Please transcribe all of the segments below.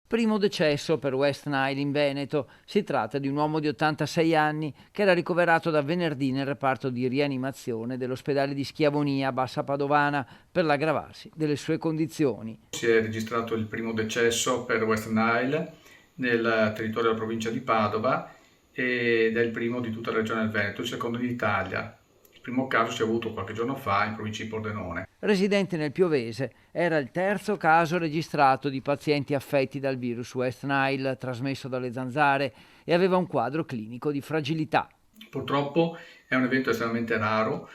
Primo decesso per West Nile in Veneto. Si tratta di un uomo di 86 anni che era ricoverato da venerdì nel reparto di rianimazione dell'ospedale di Schiavonia, Bassa Padovana, per l'aggravarsi delle sue condizioni. Si è registrato il primo decesso per West Nile nel territorio della provincia di Padova ed è il primo di tutta la regione del Veneto, il secondo in Italia. Il primo caso si è avuto qualche giorno fa in provincia di Pordenone. Residente nel Piovese, era il terzo caso registrato di pazienti affetti dal virus West Nile trasmesso dalle zanzare e aveva un quadro clinico di fragilità. Purtroppo è un evento estremamente raro,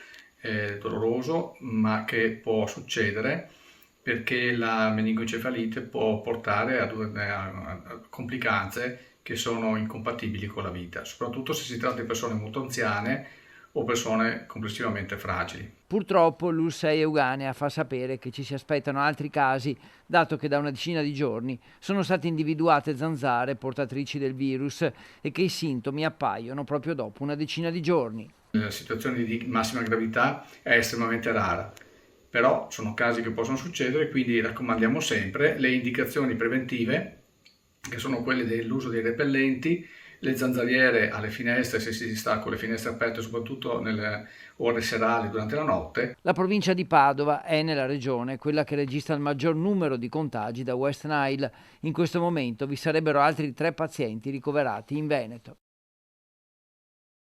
doloroso, ma che può succedere perché la meningoencefalite può portare a complicanze che sono incompatibili con la vita, soprattutto se si tratta di persone molto anziane o persone complessivamente fragili. Purtroppo l'ULSS Euganea fa sapere che ci si aspettano altri casi, dato che da una decina di giorni sono state individuate zanzare portatrici del virus e che i sintomi appaiono proprio dopo una decina di giorni. La situazione di massima gravità è estremamente rara, però sono casi che possono succedere, quindi raccomandiamo sempre le indicazioni preventive, che sono quelle dell'uso dei repellenti, le zanzariere alle finestre se si sta con le finestre aperte, soprattutto nelle ore serali durante la notte. La provincia di Padova è nella regione quella che registra il maggior numero di contagi da West Nile. In questo momento vi sarebbero altri 3 pazienti ricoverati in Veneto.